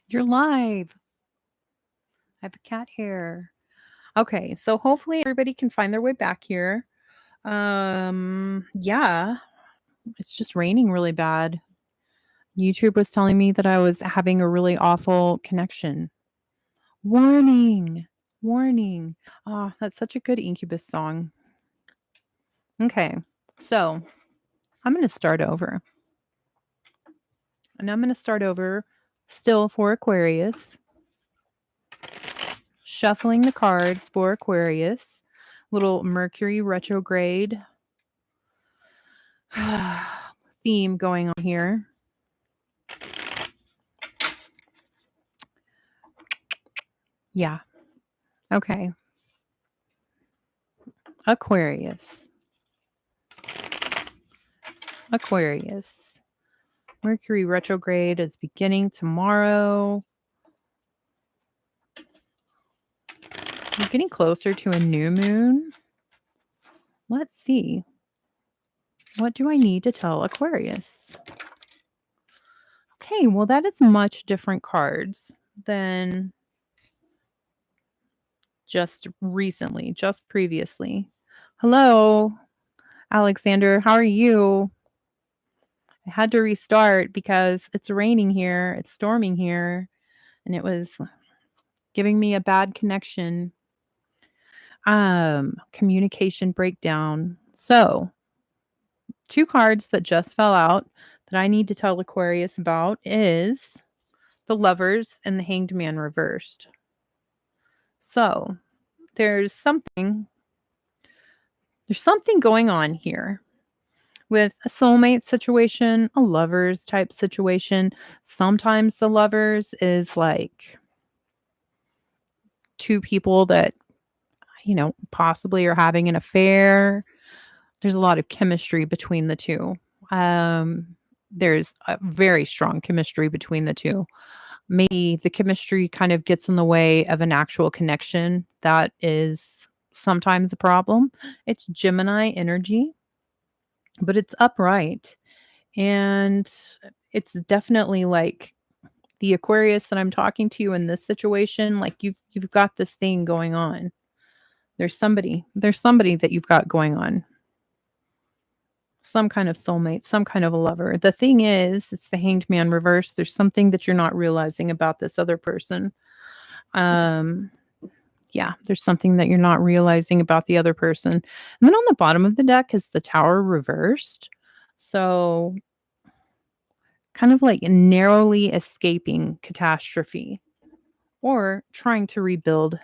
You're live. I have a cat hair. Okay, so hopefully everybody can find their way back here. Yeah, it's just raining really bad. YouTube was telling me that I was having a really awful connection. Warning, warning. Oh, that's such a good Incubus song. Okay, so I'm going to start over. And I'm going to start over still for Aquarius, shuffling the cards for Aquarius. Little Mercury retrograde theme going on here. Yeah. Okay. Aquarius. Aquarius. Mercury retrograde is beginning tomorrow. We're getting closer to a new moon. Let's see. What do I need to tell Aquarius? Okay, well, that is much different cards than just recently, just previously. Hello, Alexander. How are you? I had to restart because it's raining here, it's storming here, and it was giving me a bad connection. Communication breakdown. So, two cards that just fell out that I need to tell Aquarius about is the Lovers and the Hanged Man reversed. So, there's something going on here with a soulmate situation, a lovers type situation. Sometimes the lovers is like two people that, possibly are having an affair. There's a lot of chemistry between the two. There's a very strong chemistry between the two. Maybe the chemistry kind of gets in the way of an actual connection. That is sometimes a problem. It's Gemini energy, but it's upright. And it's definitely like the Aquarius that I'm talking to you in this situation, like you've got this thing going on. There's somebody that you've got going on. Some kind of soulmate, some kind of a lover. The thing is, it's the Hanged Man reverse. There's something that you're not realizing about this other person. Um yeah, there's something that you're not realizing about the other person. And then on the bottom of the deck is the Tower reversed. So kind of like narrowly escaping catastrophe or trying to rebuild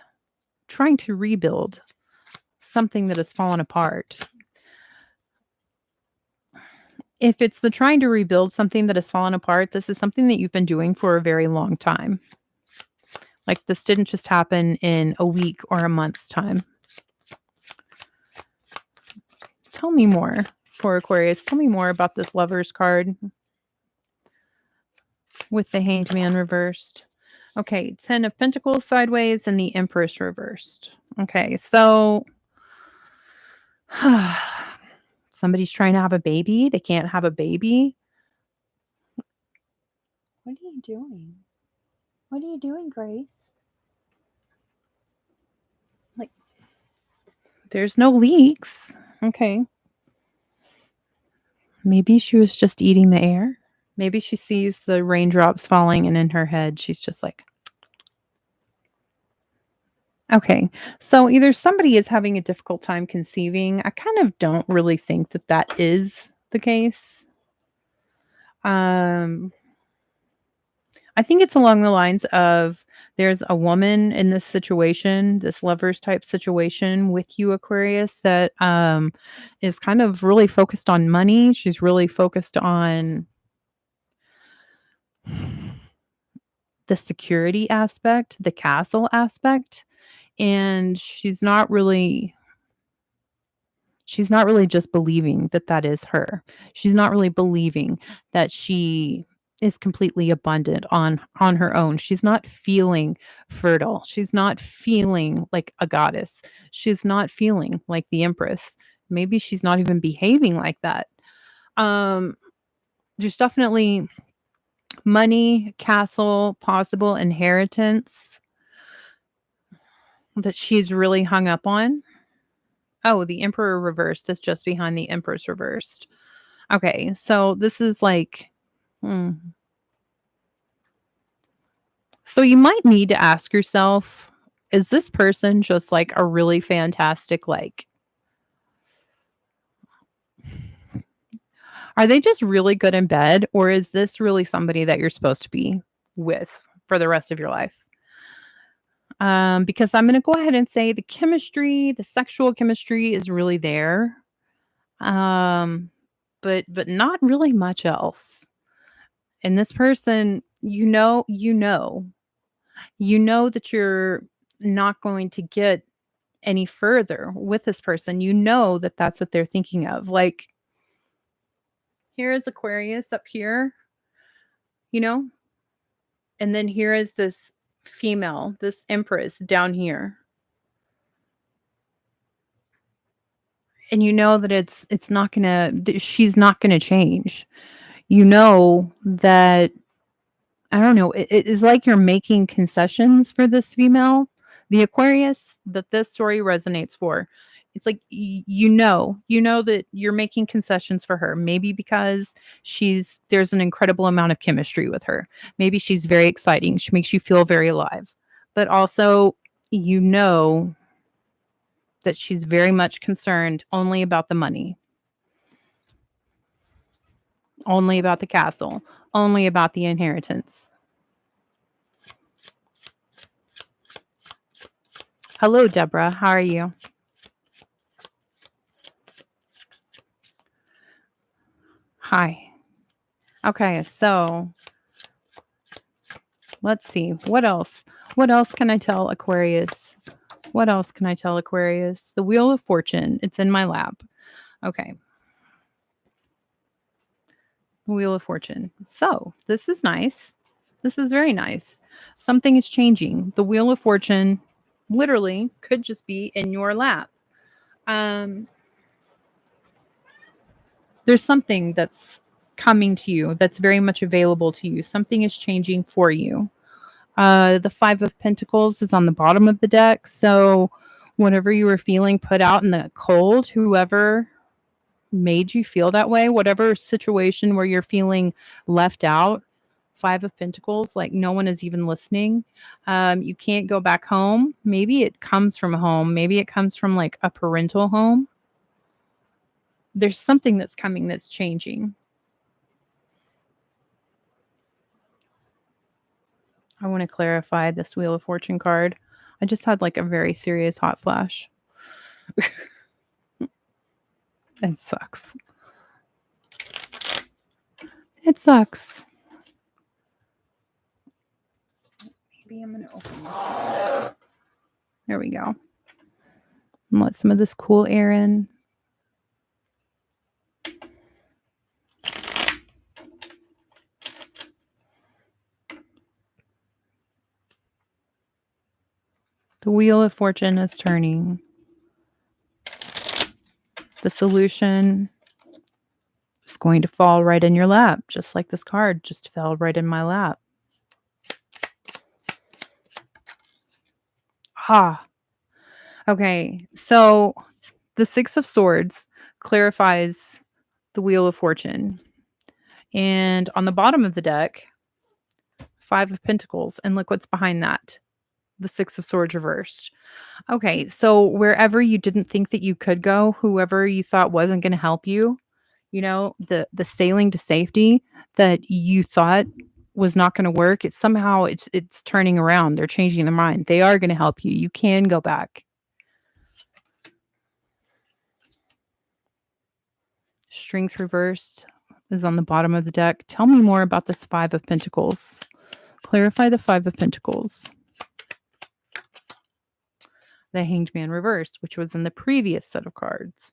something that has fallen apart. If it's the trying to rebuild something that has fallen apart, this is something that you've been doing for a very long time. Like this didn't just happen in a week or a month's time. Tell me more for Aquarius. Tell me more about this Lover's card with the Hanged Man reversed. Okay, 10 of Pentacles sideways and the Empress reversed. Okay, so somebody's trying to have a baby. They can't have a baby. What are you doing? What are you doing, Grace? Like, there's no leaks. Okay. Maybe she was just eating the air. Maybe she sees the raindrops falling and in her head, she's just like, okay. So either somebody is having a difficult time conceiving. I kind of don't really think that that is the case. I think it's along the lines of there's a woman in this situation, this lovers type situation with you, Aquarius, that is kind of really focused on money. She's really focused on the security aspect, the castle aspect, and she's not really just believing that that is her. She's not really believing that she is completely abundant on her own. She's not feeling fertile. She's not feeling like a goddess. She's not feeling like the empress. Maybe she's not even behaving like that. Um there's definitely Money, castle, possible inheritance that she's really hung up on. Oh, the Emperor reversed is just behind the Empress reversed. Okay, so this is like, hmm. So you might need to ask yourself, is this person just like a really fantastic, like, are they just really good in bed? Or is this really somebody that you're supposed to be with for the rest of your life? Because I'm going to go ahead and say the chemistry, the sexual chemistry is really there. Um, but not really much else. And this person, you know that you're not going to get any further with this person. You know that that's what they're thinking of. Like, here is Aquarius up here, you know, and then here is this female, this Empress down here. And you know that it's not gonna she's not gonna change. You know that I don't know, it is like you're making concessions for this female, the Aquarius that this story resonates for. It's like you know that you're making concessions for her. Maybe because there's an incredible amount of chemistry with her. Maybe she's very exciting. She makes you feel very alive. But also, you know that she's very much concerned only about the money, only about the castle, only about the inheritance. Hello, Deborah. How are you? Hi. Okay, so let's see. What else? What else can I tell Aquarius? What else can I tell Aquarius? The Wheel of Fortune. It's in my lap. Okay. Wheel of Fortune. So, this is nice. This is very nice. Something is changing. The Wheel of Fortune literally could just be in your lap. Um, there's something that's coming to you that's very much available to you. Something is changing for you. The Five of Pentacles is on the bottom of the deck. So, whatever you were feeling put out in the cold, whoever made you feel that way, whatever situation where you're feeling left out, Five of Pentacles, like no one is even listening. You can't go back home. Maybe it comes from home. Maybe it comes from like a parental home. There's something that's coming that's changing. I want to clarify this Wheel of Fortune card. I just had like a very serious hot flash. It sucks. It sucks. Maybe I'm going to open this. There we go. And let some of this cool air in. The Wheel of Fortune is turning. The solution is going to fall right in your lap, just like this card just fell right in my lap. Ah. Okay, so the Six of Swords clarifies the Wheel of Fortune. And on the bottom of the deck, Five of Pentacles. And look what's behind that. The Six of Swords reversed. Okay, so wherever you didn't think that you could go, whoever you thought wasn't going to help you, you know, the sailing to safety that you thought was not going to work, it's turning around. They're changing their mind. They are going to help you. You can go back. Strength reversed is on the bottom of the deck. Tell me more about this Five of Pentacles. Clarify the Five of Pentacles. The Hanged Man reversed, which was in the previous set of cards.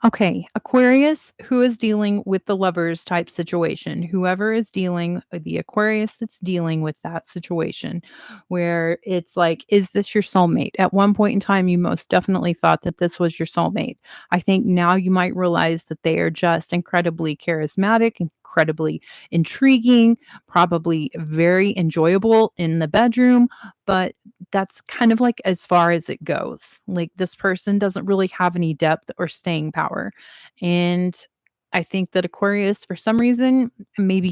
Okay, Aquarius, who is dealing with the lovers type situation, whoever is dealing, the Aquarius that's dealing with that situation where it's like, is this your soulmate? At one point in time, you most definitely thought that this was your soulmate. I think now you might realize that they are just incredibly charismatic, incredibly intriguing, probably very enjoyable in the bedroom, but that's kind of like as far as it goes. Like this person doesn't really have any depth or staying power. And I think that Aquarius, for some reason, maybe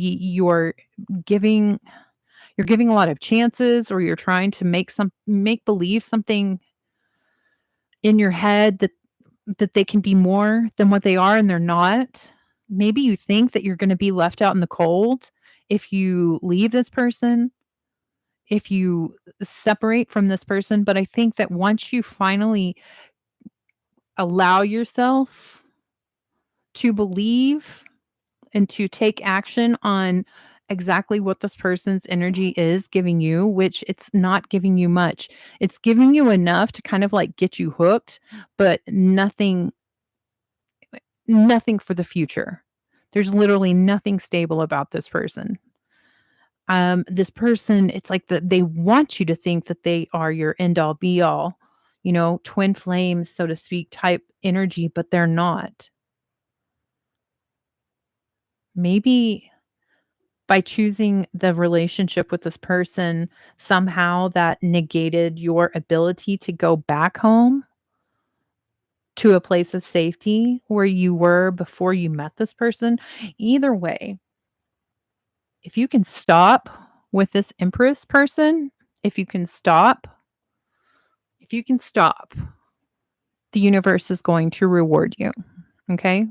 giving you're giving a lot of chances, or you're trying to make believe something in your head that they can be more than what they are and they're not. Maybe you think that you're going to be left out in the cold if you leave this person, if you separate from this person, but I think that once you finally allow yourself to believe and to take action on exactly what this person's energy is giving you, which it's not giving you much. It's giving you enough to kind of like get you hooked, but nothing for the future. There's literally nothing stable about this person. This person, it's like they want you to think that they are your end all be all, twin flames, so to speak, type energy, but they're not. Maybe by choosing the relationship with this person, somehow that negated your ability to go back home to a place of safety where you were before you met this person. Either way, if you can stop with this Empress person, if you can stop, if you can stop, the universe is going to reward you. Okay?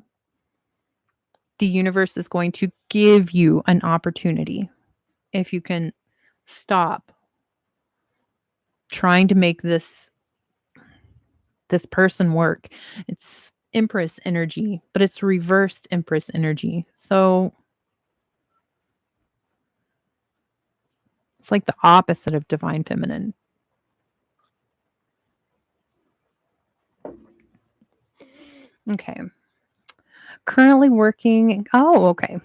The universe is going to give you an opportunity if you can stop trying to make this person work. It's Empress energy, but it's reversed Empress energy. So it's like the opposite of divine feminine. Okay. Currently working. Oh, okay.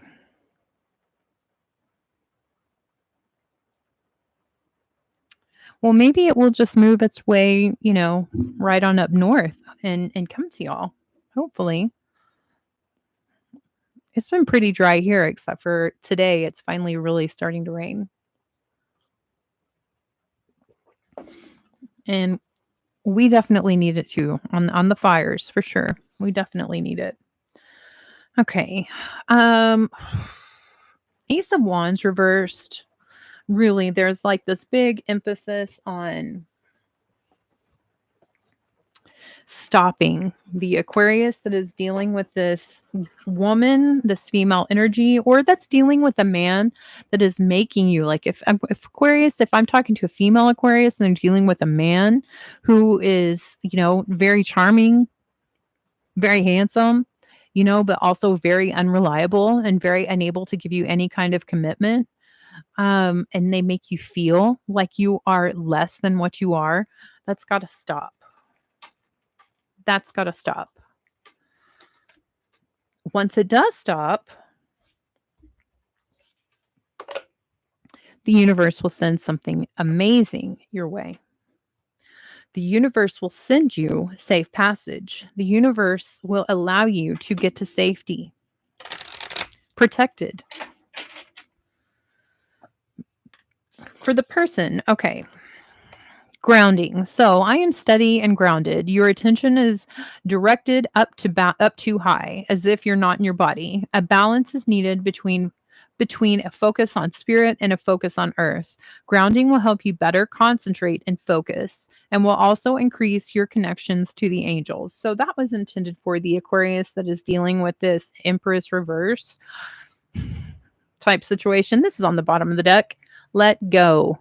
Well, maybe it will just move its way, right on up north and come to y'all. Hopefully. It's been pretty dry here except for today. It's finally really starting to rain. And we definitely need it too on the fires for sure. We definitely need it. Okay. Um Ace of Wands reversed. Really, there's like this big emphasis on stopping the Aquarius that is dealing with this woman, this female energy, or that's dealing with a man that is making you like if Aquarius, if I'm talking to a female Aquarius and I'm dealing with a man who is, very charming, very handsome, but also very unreliable and very unable to give you any kind of commitment, and they make you feel like you are less than what you are, that's got to stop. That's got to stop. Once it does stop, the universe will send something amazing your way. The universe will send you safe passage. The universe will allow you to get to safety, protected. For the person, okay, grounding. So I am steady and grounded. Your attention is directed up too high, as if you're not in your body. A balance is needed between a focus on spirit and a focus on earth. Grounding will help you better concentrate and focus, and will also increase your connections to the angels. So that was intended for the Aquarius that is dealing with this Empress reverse type situation. This is on the bottom of the deck. Let go.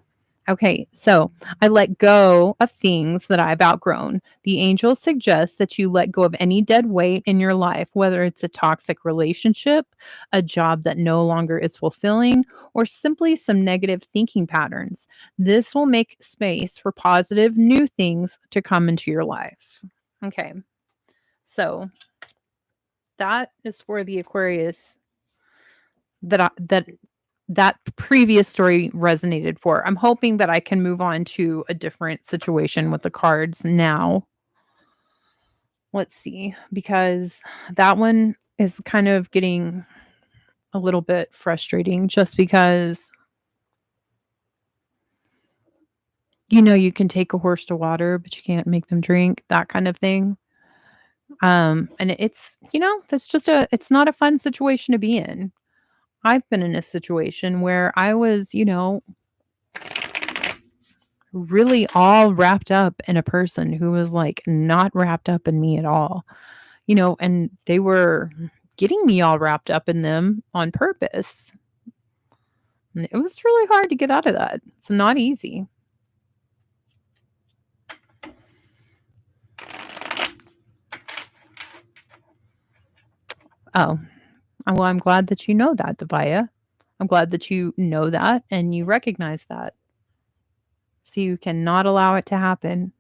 Okay, so I let go of things that I've outgrown. The angels suggest that you let go of any dead weight in your life, whether it's a toxic relationship, a job that no longer is fulfilling, or simply some negative thinking patterns. This will make space for positive new things to come into your life. Okay, so That is for the Aquarius that previous story resonated for. I'm hoping that I can move on to a different situation with the cards now. Let's see, because that one is kind of getting a little bit frustrating just because you can take a horse to water, but you can't make them drink, that kind of thing. And that's just it's not a fun situation to be in. I've been in a situation where I was, really all wrapped up in a person who was like not wrapped up in me at all, and they were getting me all wrapped up in them on purpose. And it was really hard to get out of that. It's not easy. Oh, well, I'm glad that you know that, Devaya. I'm glad that you know that and you recognize that. So you cannot allow it to happen.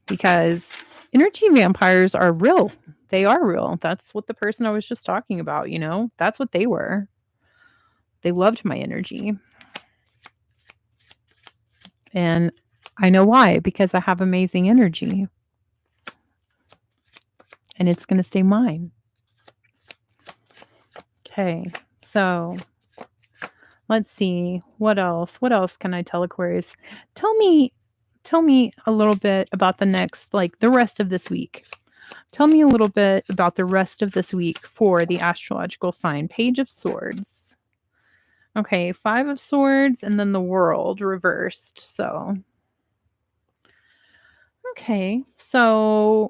Because energy vampires are real. They are real. That's what the person I was just talking about, that's what they were. They loved my energy. And I know why, because I have amazing energy. And it's going to stay mine. Okay. So let's see. What else? What else can I tell Aquarius? Tell me a little bit about the rest of this week. Tell me a little bit about the rest of this week for the astrological sign. Page of Swords. Okay, 5 of Swords and then the World reversed. So, okay. So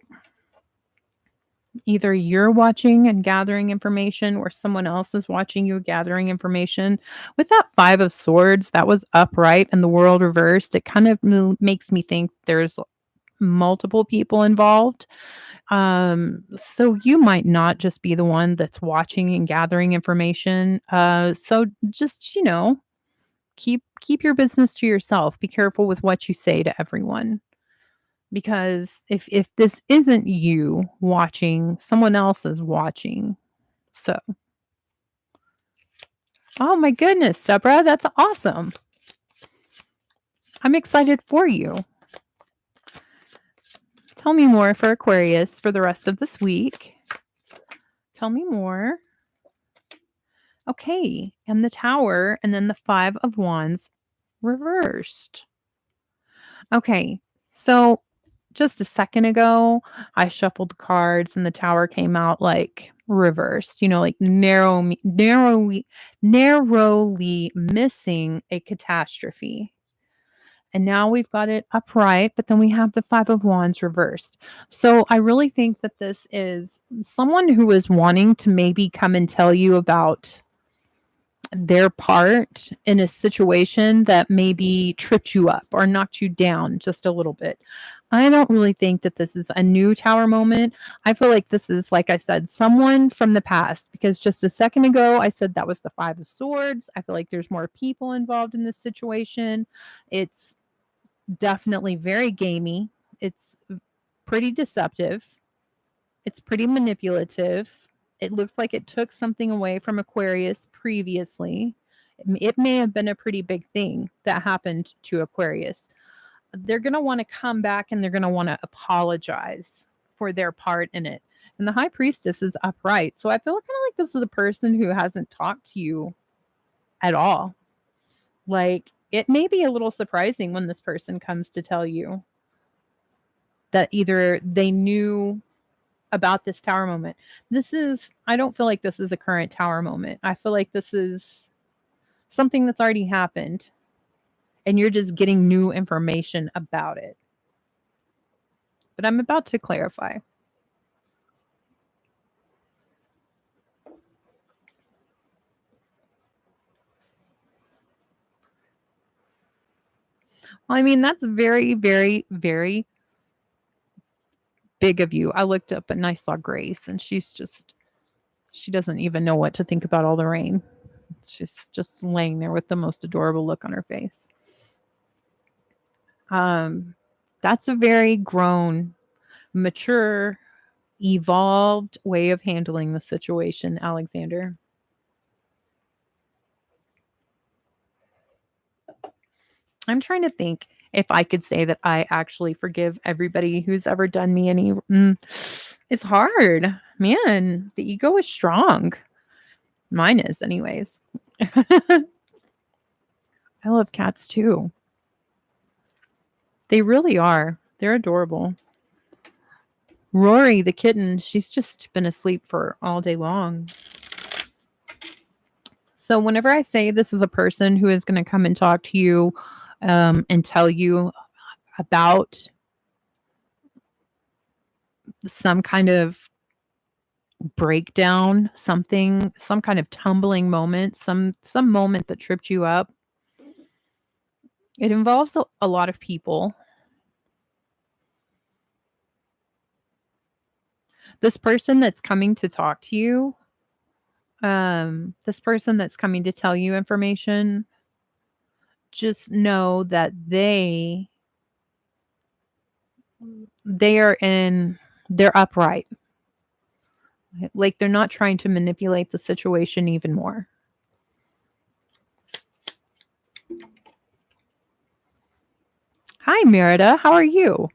either you're watching and gathering information or someone else is watching you gathering information. With that 5 of Swords, that was upright and the World reversed. It kind of makes me think there's multiple people involved. So you might not just be the one that's watching and gathering information. So just, keep your business to yourself. Be careful with what you say to everyone. Because if this isn't you watching, someone else is watching. So, oh my goodness, Deborah, that's awesome. I'm excited for you. Tell me more for Aquarius for the rest of this week. Tell me more. Okay, and the Tower, and then the 5 of Wands reversed. Okay, so just a second ago, I shuffled cards and the Tower came out like reversed, like narrowly missing a catastrophe. And now we've got it upright, but then we have the 5 of Wands reversed. So I really think that this is someone who is wanting to maybe come and tell you about their part in a situation that maybe tripped you up or knocked you down just a little bit. I don't really think that this is a new Tower moment. I feel like this is, like I said, someone from the past, because just a second ago I said that was the 5 of Swords. I feel like there's more people involved in this situation. It's definitely very gamey. It's pretty deceptive. It's pretty manipulative. It looks like it took something away from Aquarius previously. It may have been a pretty big thing that happened to Aquarius. They're going to want to come back and they're going to want to apologize for their part in it. And the High Priestess is upright. So I feel kind of like this is a person who hasn't talked to you at all. Like, it may be a little surprising when this person comes to tell you that either they knew about this Tower moment. I don't feel like this is a current Tower moment. I feel like this is something that's already happened and you're just getting new information about it. But I'm about to clarify. Well, I mean, that's very, very, very big of you. I looked up and I saw Grace, and she doesn't even know what to think about all the rain. She's just laying there with the most adorable look on her face. That's a very grown, mature, evolved way of handling the situation, Alexander. I'm trying to think if I could say that I actually forgive everybody who's ever done me any. It's hard, man. The ego is strong. Mine is, anyways. I love cats too. They really are. They're adorable. Rory, the kitten, she's just been asleep for all day long. So, whenever I say this is a person who is going to come and talk to you and tell you about some kind of breakdown, something, some kind of tumbling moment, some moment that tripped you up, it involves a lot of people. This person that's coming to talk to you, this person that's coming to tell you information, just know that they are in they're upright. Like they're not trying to manipulate the situation even more. Hi, Merida. How are you?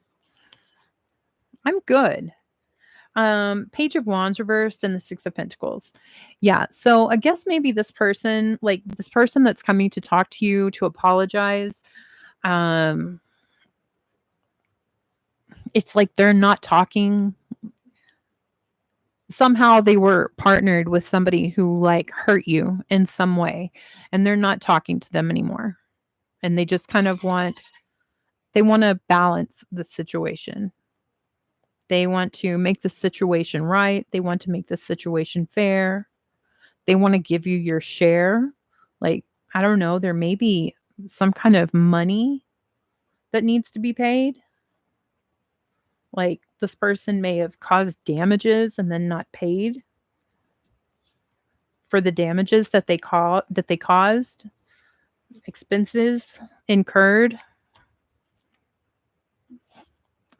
I'm good. Page of Wands reversed and the Six of Pentacles. Yeah, so I guess maybe this person, like this person that's coming to talk to you to apologize, um, it's like they're not talking. Somehow they were partnered with somebody who like hurt you in some way, and they're not talking to them anymore. And they just kind of they want to balance the situation. They want to make the situation right. They want to make the situation fair. They want to give you your share. Like, I don't know, there may be some kind of money that needs to be paid. Like, this person may have caused damages and then not paid for the damages that they caused, expenses incurred.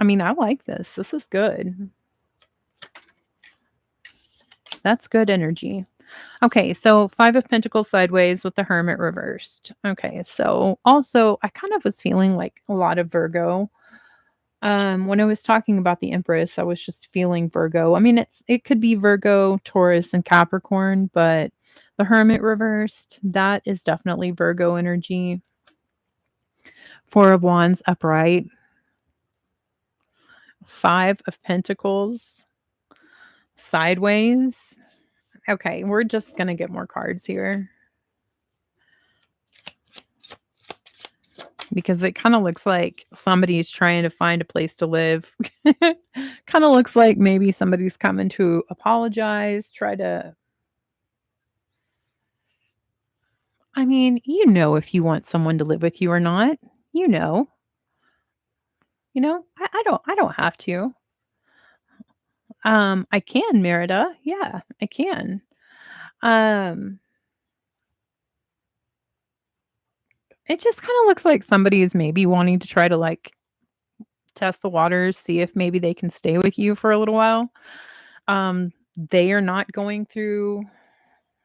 I mean, I like this. This is good. That's good energy. Okay, so 5 of Pentacles sideways with the Hermit reversed. Okay, so also I kind of was feeling like a lot of Virgo. When I was talking about the Empress, I was just feeling Virgo. I mean, it could be Virgo, Taurus, and Capricorn, but the Hermit reversed, that is definitely Virgo energy. 4 of Wands upright. 5 of Pentacles sideways. Okay, we're just going to get more cards here. Because it kind of looks like somebody's trying to find a place to live. Kind of looks like maybe somebody's coming to apologize, try to. I mean, you know if you want someone to live with you or not. You know. I don't have to. I can, Merida. Yeah, I can. Um, it just kind of looks like somebody is maybe wanting to try to like test the waters, see if maybe they can stay with you for a little while. They are not going through,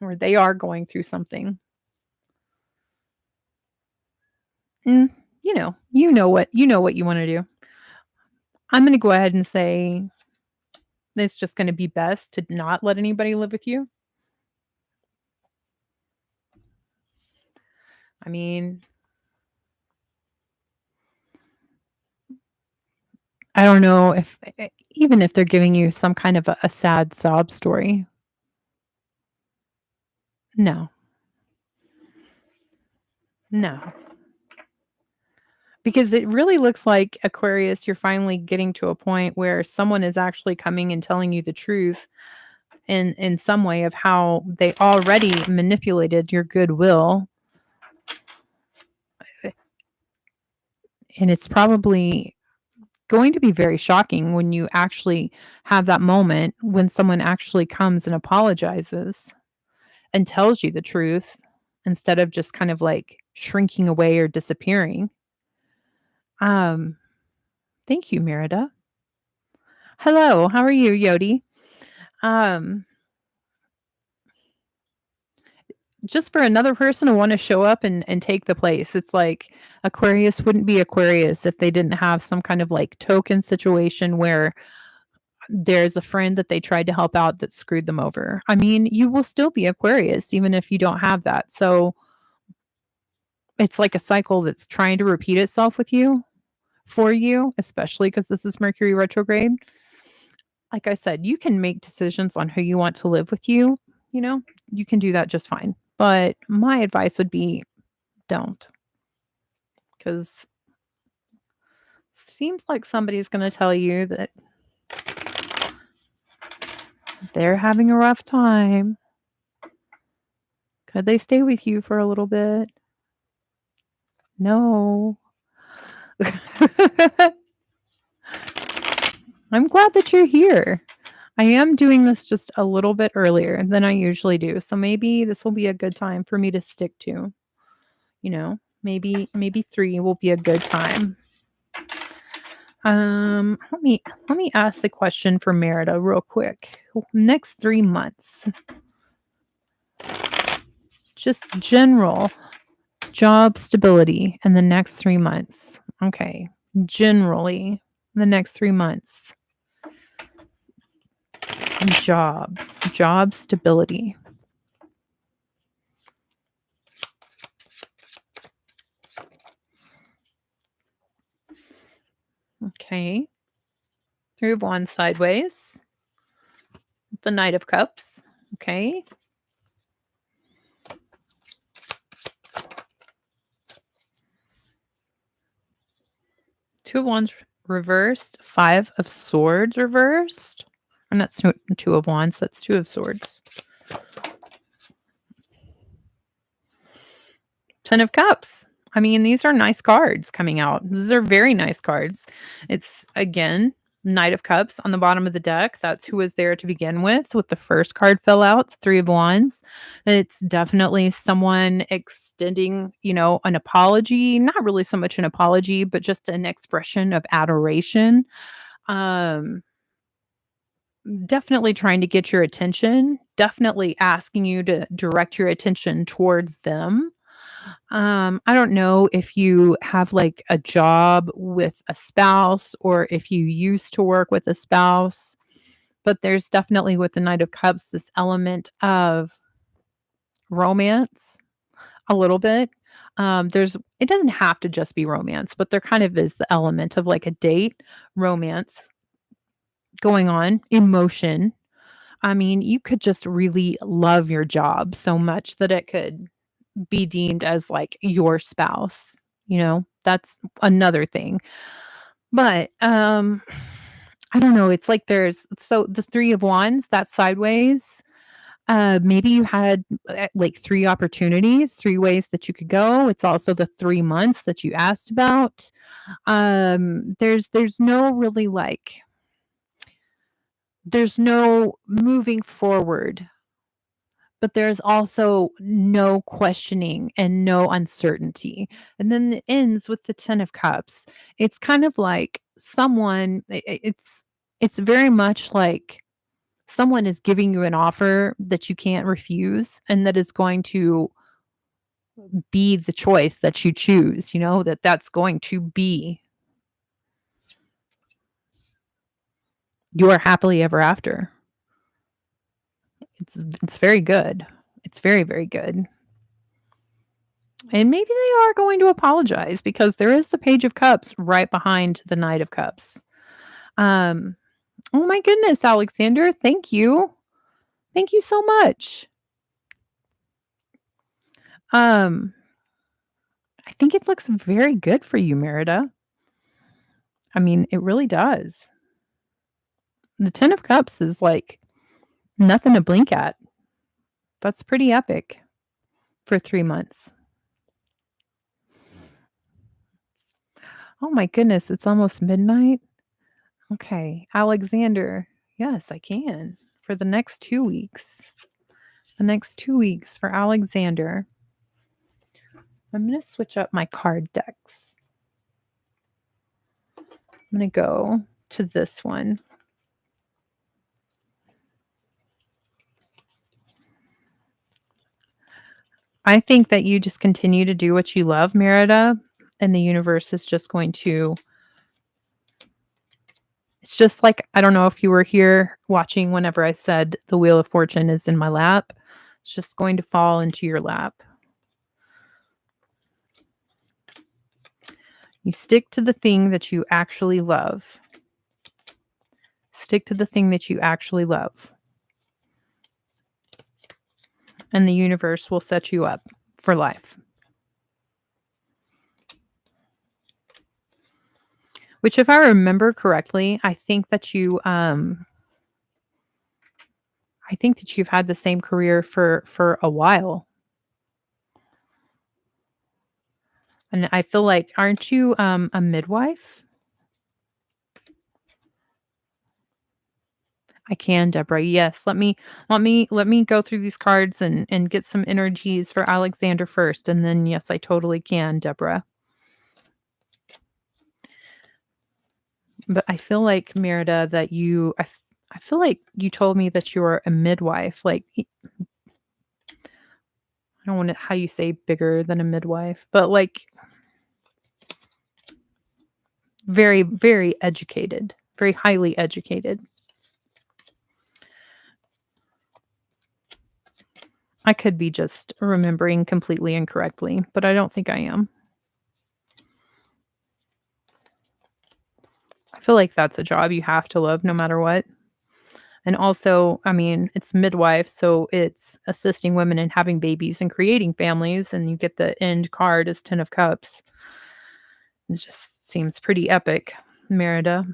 or they are going through something. Mm, you know what you want to do. I'm going to go ahead and say it's just going to be best to not let anybody live with you. I mean, I don't know if even if they're giving you some kind of a sad sob story. No. No. Because it really looks like, Aquarius, you're finally getting to a point where someone is actually coming and telling you the truth in some way of how they already manipulated your goodwill. And it's probably going to be very shocking when you actually have that moment when someone actually comes and apologizes and tells you the truth instead of just kind of like shrinking away or disappearing. Um Thank you, Merida. Hello, how are you, Yodi? Um, just for another person to wanna show up and take the place. It's like Aquarius wouldn't be Aquarius if they didn't have some kind of, like, token situation where there's a friend that they tried to help out that screwed them over. I mean, you will still be Aquarius even if you don't have that. So, it's like a cycle that's trying to repeat itself with you, for you, especially because this is Mercury retrograde. Like I said, you can make decisions on who you want to live with you, you know? You can do that just fine. But my advice would be don't, because seems like somebody's gonna tell you that they're having a rough time. Could they stay with you for a little bit? No. I'm glad that you're here. I am doing this just a little bit earlier than I usually do, so maybe this will be a good time for me to stick to, you know? Maybe 3 will be a good time. Let me ask the question for Merida real quick. Next 3 months, just general job stability in the next 3 months. Okay. Generally, the next 3 months. Job stability. Okay. 3 of Wands sideways. The Knight of Cups. Okay. Two of Wands reversed. 5 of Swords reversed. And that's two of Wands. That's 2 of Swords. 10 of Cups. I mean, these are nice cards coming out. These are very nice cards. It's, again, Knight of Cups on the bottom of the deck. That's who was there to begin with the first card fell out, 3 of Wands. It's definitely someone extending, an apology. Not really so much an apology, but just an expression of adoration. Um, Definitely trying to get your attention. Definitely asking you to direct your attention towards them. I don't know if you have like a job with a spouse or if you used to work with a spouse, but there's definitely with the Knight of Cups this element of romance a little bit. There's it doesn't have to just be romance, but there kind of is the element of like a date, romance going on, emotion. I mean, you could just really love your job so much that it could be deemed as like your spouse, That's another thing. But I don't know, it's like there's so the 3 of Wands, that's sideways. Maybe you had like 3 opportunities, 3 ways that you could go. It's also the 3 months that you asked about. There's no really like there's no moving forward, but there's also no questioning and no uncertainty. And then it ends with the 10 of Cups. It's kind of like someone it's very much like someone is giving you an offer that you can't refuse and that is going to be the choice that you choose, that's going to be your happily ever after. It's very good. It's very, very good. And maybe they are going to apologize because there is the Page of Cups right behind the Knight of Cups. Um, oh my goodness, Alexander, thank you. Thank you so much. I think it looks very good for you, Merida. I mean, it really does. The 10 of Cups is like nothing to blink at. That's pretty epic for 3 months. Oh my goodness, it's almost midnight. Okay, Alexander. Yes, I can. For the next 2 weeks. The next 2 weeks for Alexander. I'm going to switch up my card decks. I'm going to go to this one. I think that you just continue to do what you love, Merida, and the universe is just going to it's just like I don't know if you were here watching whenever I said the Wheel of Fortune is in my lap. It's just going to fall into your lap. You stick to the thing that you actually love. Stick to the thing that you actually love. And the universe will set you up for life. Which, if I remember correctly, I think that you've had the same career for a while. And I feel like, aren't you a midwife? I can, Deborah. Yes. Let me go through these cards and get some energies for Alexander first. And then yes, I totally can, Deborah. But I feel like, Merida, that I feel like you told me that you were a midwife. Like, I don't want to, how you say bigger than a midwife, but like very, very educated, very highly educated. I could be just remembering completely incorrectly, but I don't think I am. I feel like that's a job you have to love no matter what. And also, I mean, it's midwife, so it's assisting women in having babies and creating families, and you get the end card as 10 of cups. It just seems pretty epic, Merida.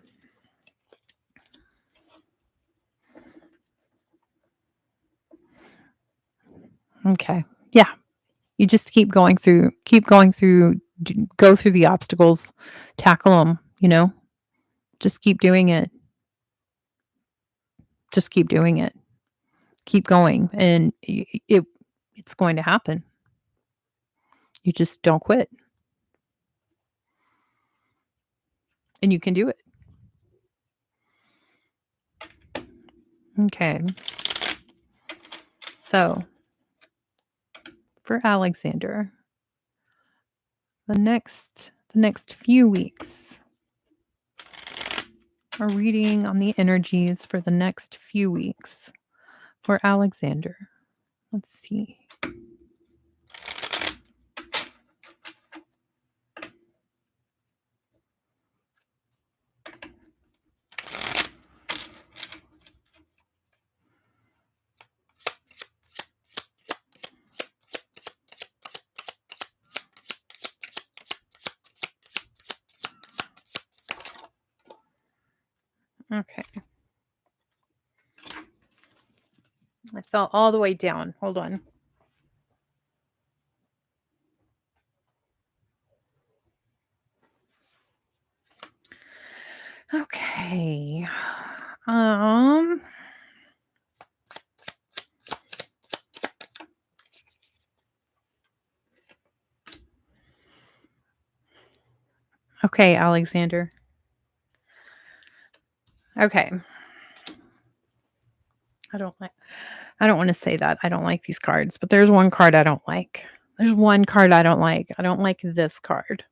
Okay. Yeah. You just go through the obstacles, tackle them, just keep doing it. Just keep doing it. Keep going, and it's going to happen. You just don't quit, and you can do it. Okay. So, for Alexander, the next few weeks, a reading on the energies for the next few weeks for Alexander. Let's see. Okay. I fell all the way down. Hold on. Okay. Okay, Alexander. Okay. I don't want to say that. I don't like these cards, but there's one card I don't like. There's one card I don't like. I don't like this card.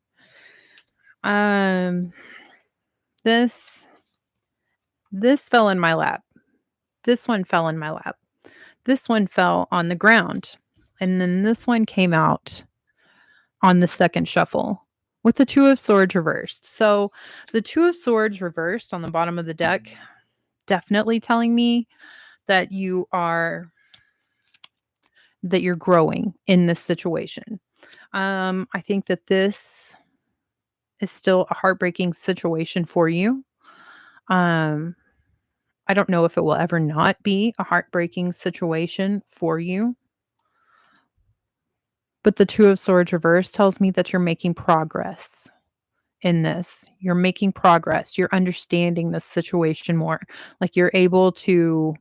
This fell in my lap. This one fell in my lap. This one fell on the ground. And then this one came out on the second shuffle with the Two of Swords reversed. So the Two of Swords reversed on the bottom of the deck, definitely telling me that you're growing in this situation. I think that this is still a heartbreaking situation for you. I don't know if it will ever not be a heartbreaking situation for you. But the Two of Swords reverse tells me that you're making progress in this. You're making progress. You're understanding the situation more. Like you're able to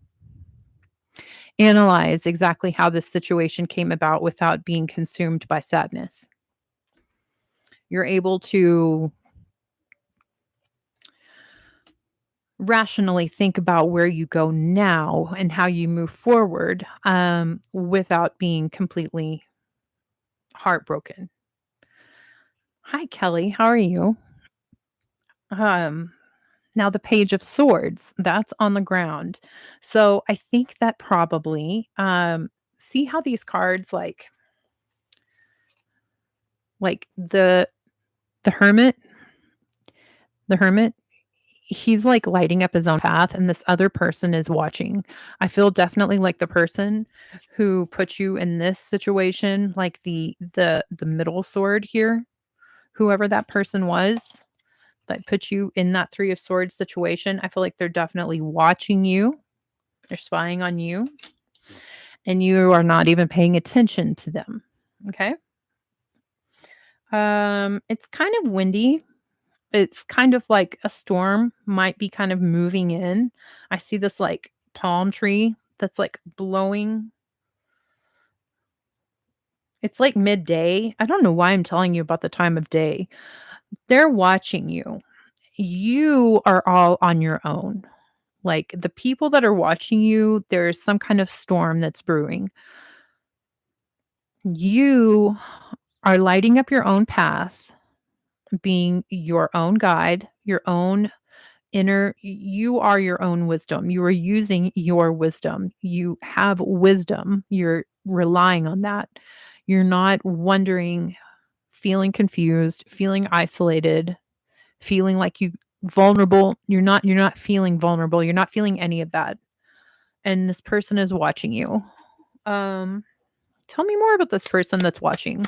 analyze exactly how this situation came about without being consumed by sadness. You're able to rationally think about where you go now and how you move forward, without being completely heartbroken. Hi, Kelly. How are you? Um, Now the Page of Swords, that's on the ground. So I think that probably, see how these cards like the hermit, he's like lighting up his own path and this other person is watching. I feel definitely like the person who put you in this situation, like the middle sword here, whoever that person was that put you in that 3 of Swords situation, I feel like they're definitely watching you. They're spying on you, and you are not even paying attention to them. Okay? It's kind of windy. It's kind of like a storm might be kind of moving in. I see this, like, palm tree that's, like, blowing. It's, like, midday. I don't know why I'm telling you about the time of day. They're watching you. You are all on your own. Like, the people that are watching you, there's some kind of storm that's brewing. You are lighting up your own path, being your own guide, your own you are your own wisdom. You are using your wisdom. You have wisdom. You're relying on that. You're not wondering, feeling confused, feeling isolated, feeling like you vulnerable. You're not feeling vulnerable. You're not feeling any of that. And this person is watching you. Um, Tell me more about this person that's watching.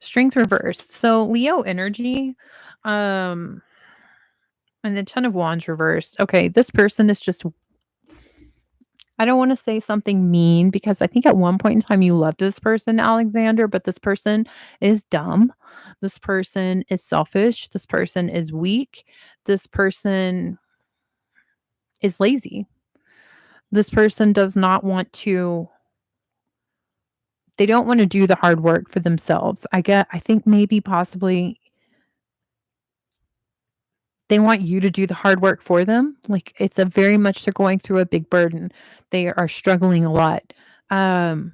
Strength reversed. So Leo energy, um, and the Ten of Wands reversed. Okay, this person is just, I don't want to say something mean because I think at one point in time you loved this person, Alexander, but this person is dumb. This person is selfish. This person is weak. This person is lazy. This person does not want to, they don't want to do the hard work for themselves. I think maybe possibly they want you to do the hard work for them. Like, it's a very much they're going through a big burden. They are struggling a lot. Um,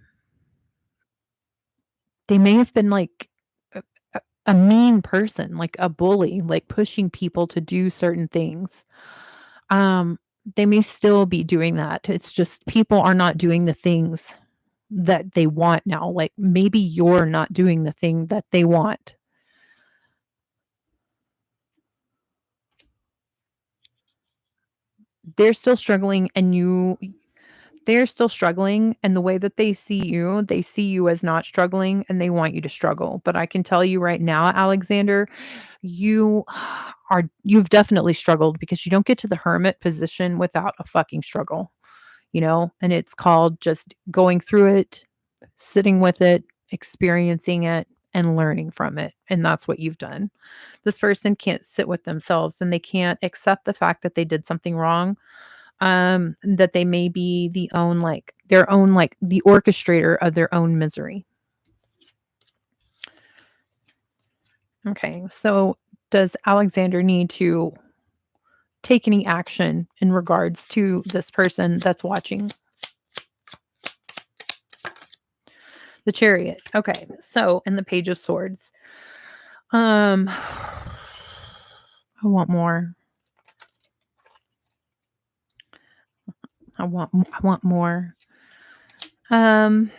they may have been like a mean person, like a bully, like pushing people to do certain things. Um, they may still be doing that. It's just people are not doing the things that they want now. Like, maybe you're not doing the thing that they want. They're still struggling and they're still struggling, and the way that they see you as not struggling, and they want you to struggle. But I can tell you right now, Alexander, you you've definitely struggled because you don't get to the hermit position without a fucking struggle, and it's called just going through it, sitting with it, experiencing it, and learning from it. And that's what you've done. This person can't sit with themselves and they can't accept the fact that they did something wrong, that they may be their own, like, the orchestrator of their own misery. Okay, so does Alexander need to take any action in regards to this person that's watching? The Chariot. Okay, so in the Page of Swords, I want more. I want more. Um,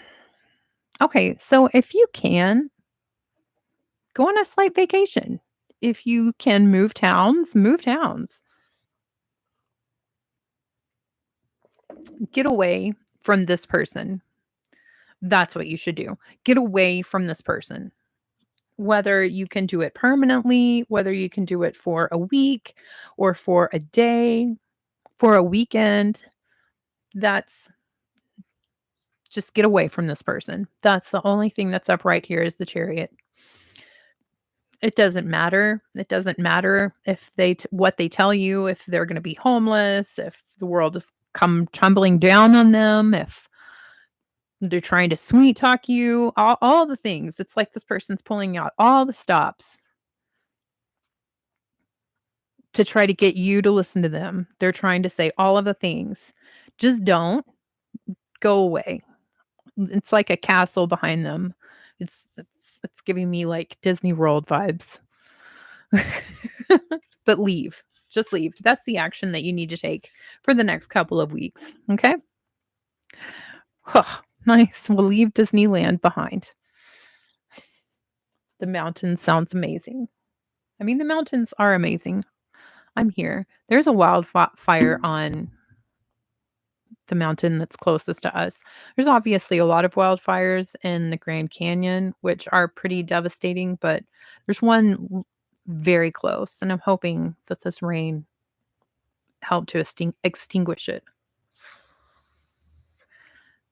okay, so if you can, go on a slight vacation. If you can move towns, move towns. Get away from this person. That's what you should do. Get away from this person. Whether you can do it permanently, whether you can do it for a week or for a day, for a weekend, that's just get away from this person. That's the only thing that's up right here is the Chariot. It doesn't matter. It doesn't matter if what they tell you, if they're going to be homeless, if the world is come tumbling down on them, if They're trying to sweet talk you, all the things. It's like this person's pulling out all the stops to try to get you to listen to them. They're trying to say all of the things. Just don't. Go away. It's like a castle behind them. It's giving me, like, Disney World vibes. But leave. Just leave. That's the action that you need to take for the next couple of weeks, okay? Nice. We'll leave Disneyland behind. The mountains sounds amazing. I mean, the mountains are amazing. I'm here. There's a wildfire on the mountain that's closest to us. There's obviously a lot of wildfires in the Grand Canyon, which are pretty devastating, but there's one very close, and I'm hoping that this rain helped to extinguish it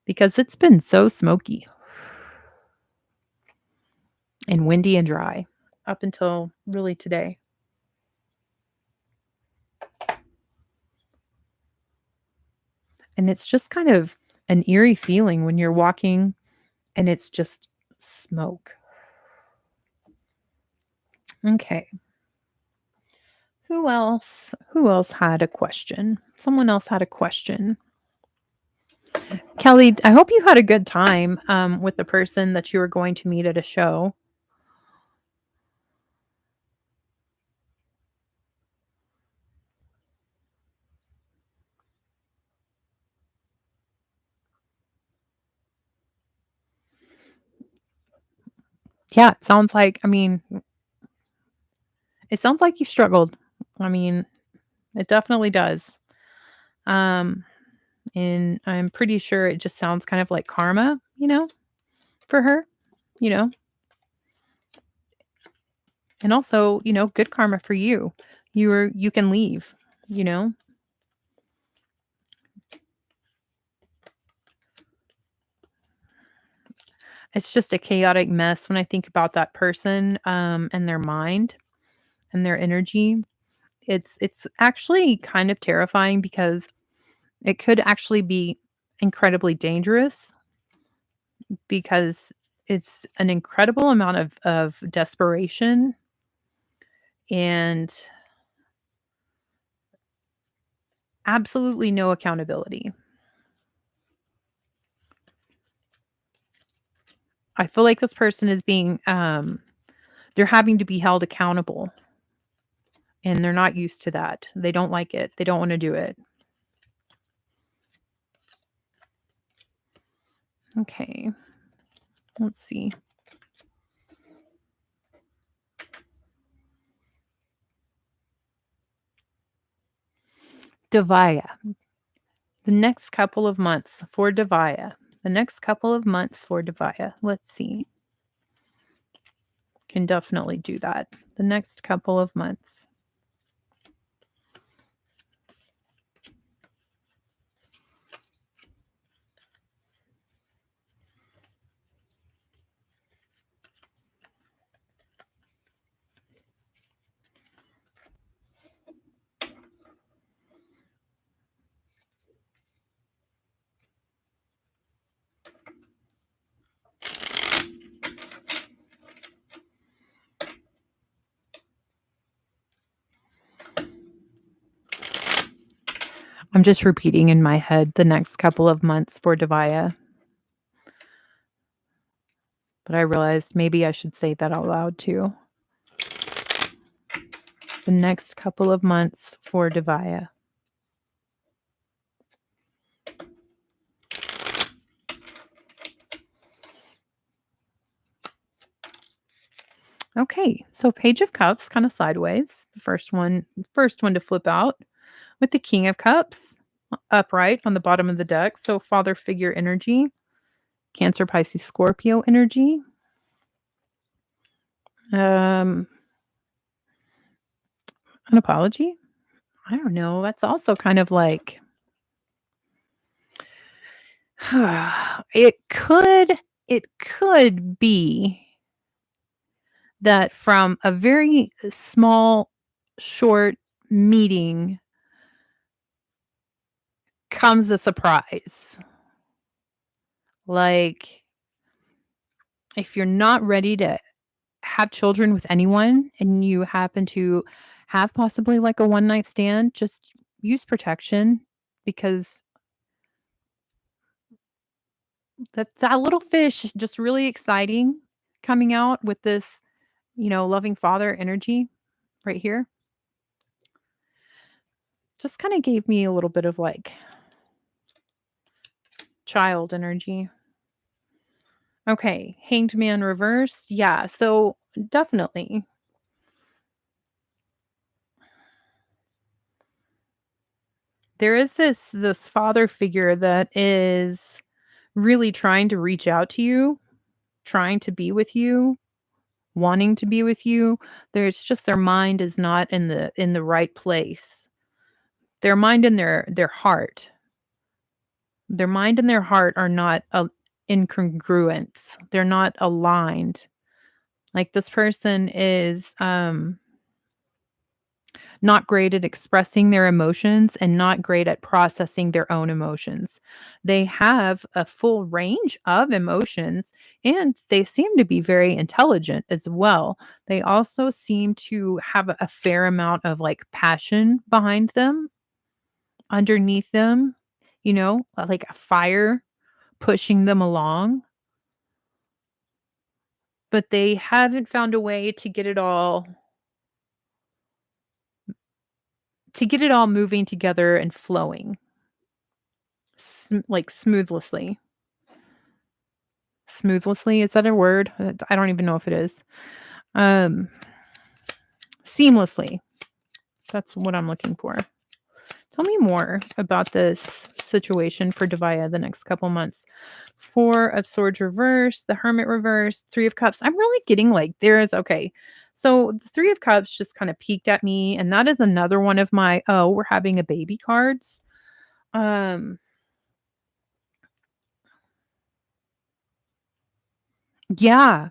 because it's been so smoky and windy and dry up until really today. And it's just kind of an eerie feeling when you're walking and it's just smoke. Okay. Who else? Who else had a question? Someone else had a question. Kelly, I hope you had a good time with the person that you were going to meet at a show. Yeah, it sounds like, I mean, it sounds like you struggled. I mean, it definitely does. Um, and I'm pretty sure it just sounds kind of like karma, for her, you know, and also, good karma for you. You can leave, you know. It's just a chaotic mess when I think about that person and their mind and their energy. It's actually kind of terrifying because it could actually be incredibly dangerous because it's an incredible amount of desperation and absolutely no accountability. I feel like this person is being they're having to be held accountable and they're not used to that. They don't like it. They don't want to do it. Okay. Let's see. Devaya. The next couple of months for Devaya. The next couple of months for Devaya. Let's see. Can definitely do that. The next couple of months. I'm just repeating in my head the next couple of months for Devaya. But I realized maybe I should say that out loud too. The next couple of months for Devaya. Okay, so Page of Cups kind of sideways. The first one to flip out with the King of Cups upright on the bottom of the deck. So father figure energy, Cancer, Pisces, Scorpio energy. An apology? I don't know. That's also kind of like it could be that from a very small, short meeting comes a surprise. Like, if you're not ready to have children with anyone and you happen to have possibly like a one night stand, just use protection because that little fish just really exciting coming out with this, loving father energy right here. Just kind of gave me a little bit of like child energy. Okay, hanged man reversed. Yeah, so definitely. There is this father figure that is really trying to reach out to you, trying to be with you, wanting to be with you. There's just their mind is not in the right place. Their mind and their heart. Their mind and their heart are not incongruent. They're not aligned. Like this person is not great at expressing their emotions and not great at processing their own emotions. They have a full range of emotions and they seem to be very intelligent as well. They also seem to have a fair amount of like passion behind them, underneath them, like a fire pushing them along, but they haven't found a way to get it all moving together and flowing like smoothly. Smoothly, is that a word? I don't even know if it is. Um, seamlessly, that's what I'm looking for. Tell me more about this situation for Devaya the next couple months. 4 of Swords reversed, the Hermit reversed, 3 of Cups. I'm really getting like okay. So the 3 of Cups just kind of peeked at me, and that is another one of my, "Oh, we're having a baby" cards. Um, yeah,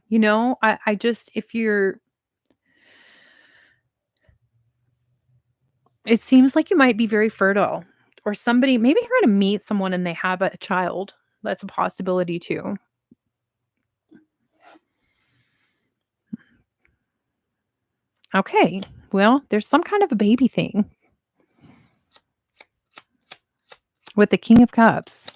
I just if you're it seems like you might be very fertile or somebody maybe you're gonna meet someone and they have a child. That's a possibility too. Okay. Well, there's some kind of a baby thing with the King of Cups.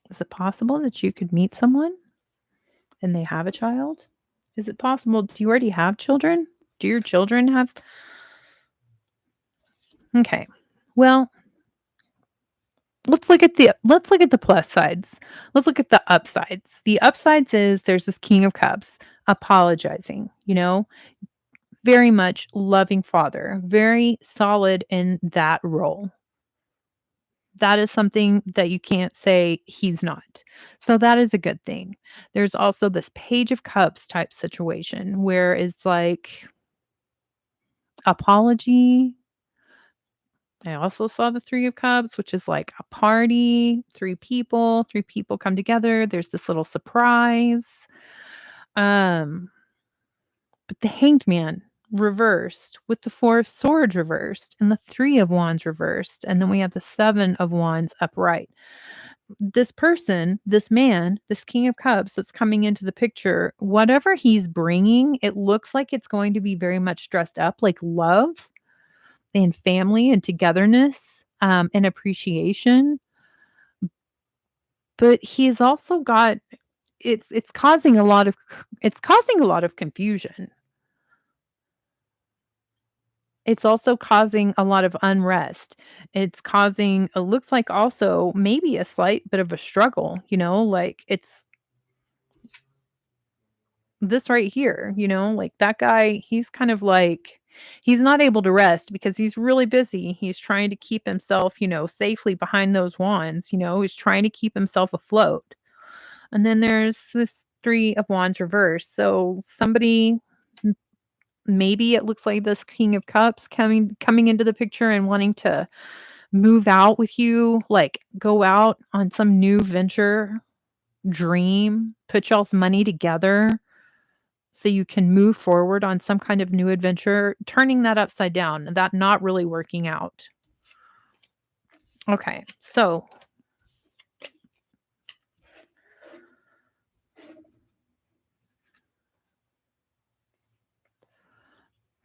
Is it possible that you could meet someone and they have a child? Is it possible do you already have children? Do your children have Okay. Well, let's look at the plus sides. Let's look at the upsides. The upsides is there's this King of Cups apologizing, very much loving father, very solid in that role. That is something that you can't say he's not. So that is a good thing. There's also this Page of Cups type situation where it's like apology. I also saw the 3 of Cups, which is like a party, 3 people come together. There's this little surprise. Um, but the Hanged Man reversed with the 4 of Swords reversed and the 3 of Wands reversed. And then we have the 7 of Wands upright. This person, this man, this King of Cups that's coming into the picture, whatever he's bringing, it looks like it's going to be very much dressed up like love and family and togetherness, and appreciation. But he's also got it's causing a lot of confusion. It's also causing a lot of unrest. It's causing it looks like also maybe a slight bit of a struggle, like it's this right here, like that guy, he's kind of like he's not able to rest because he's really busy. He's trying to keep himself, safely behind those wands, he's trying to keep himself afloat. And then there's this 3 of Wands reversed. So somebody maybe it looks like this King of Cups coming into the picture and wanting to move out with you, like go out on some new venture, dream, put y'all's money together so you can move forward on some kind of new adventure, turning that upside down, that not really working out. Okay. So,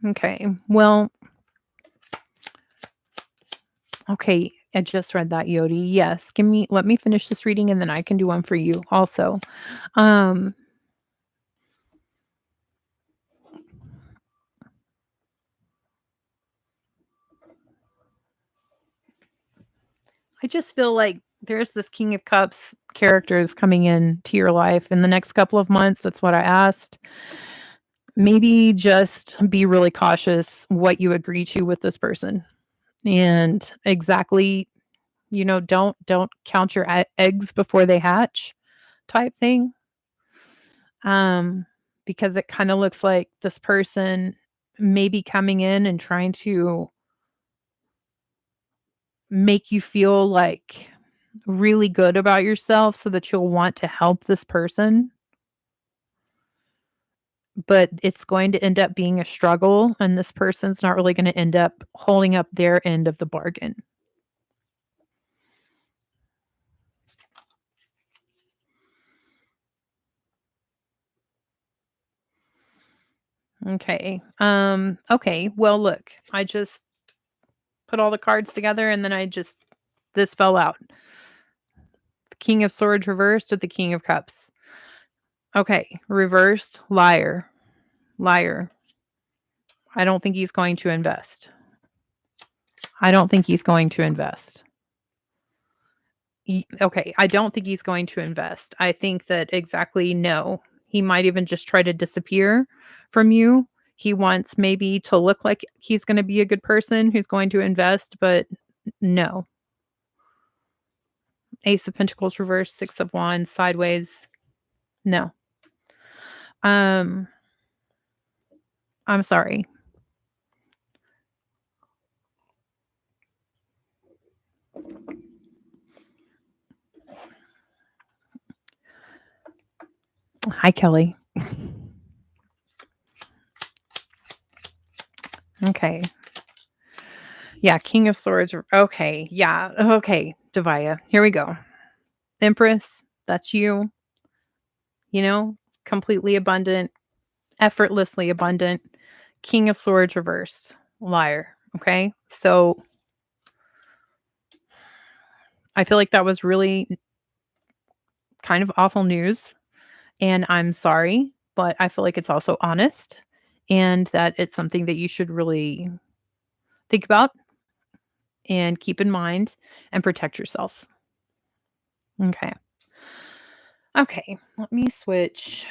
okay. Well, okay. I just read that, Yodi. Yes. Let me finish this reading and then I can do one for you also. Um, I just feel like there's this King of Cups characters coming in to your life in the next couple of months. That's what I asked. Maybe just be really cautious what you agree to with this person. And exactly, don't count your eggs before they hatch type thing. Um because it kind of looks like this person may be coming in and trying to make you feel like really good about yourself so that you'll want to help this person, but it's going to end up being a struggle and this person's not really going to end up holding up their end of the bargain. Okay. Well, look, I just put all the cards together and then this fell out. The King of Swords reversed with the King of Cups. Okay, reversed, liar. Liar. I don't think he's going to invest. I don't think he's going to invest. Okay, I don't think he's going to invest. I think that exactly no. He might even just try to disappear from you. He wants maybe to look like he's going to be a good person who's going to invest, but no. Ace of Pentacles reversed, Six of Wands sideways. No. Um, I'm sorry. Hi, Kelly. Okay. Yeah, King of Swords. Okay. Yeah. Okay. Devaya. Here we go. Empress, that's you. You know, completely abundant, effortlessly abundant. King of Swords reversed. Liar. Okay. So I feel like that was really kind of awful news. And I'm sorry, but I feel like it's also honest and that it's something that you should really think about and keep in mind and protect yourself. Okay. Okay. Let me switch.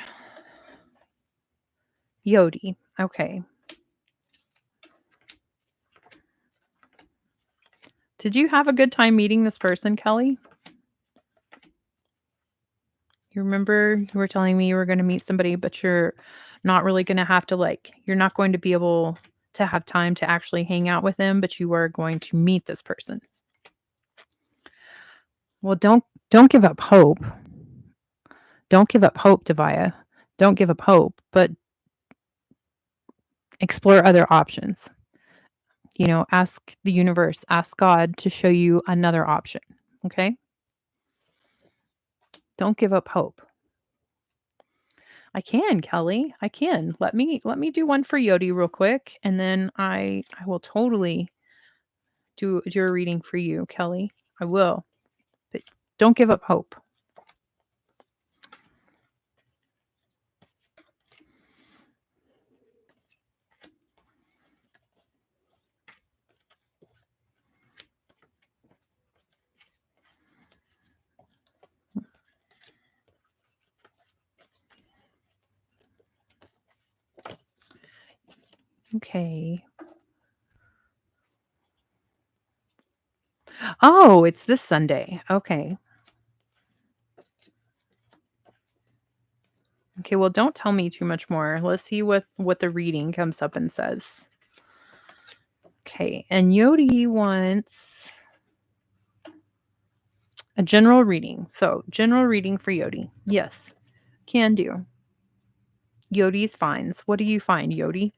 Yodi. Okay. Did you have a good time meeting this person, Kelly? You remember you were telling me you were going to meet somebody, but you're not really going to have to you're not going to be able to have time to actually hang out with them, but you are going to meet this person. Well, don't give up hope. Don't give up hope, Devaya. Don't give up hope, but explore other options. Ask the universe, ask God to show you another option. Okay? Don't give up hope. I can, Kelly. I can. Let me do one for Yodi real quick, and then I will totally do a reading for you, Kelly. I will. But don't give up hope. Okay. Oh, it's this Sunday. Okay. Okay, well, don't tell me too much more. Let's see what the reading comes up and says. Okay, and Yodi wants a general reading. So, general reading for Yodi. Yes, can do. Yodi's finds. What do you find, Yodi?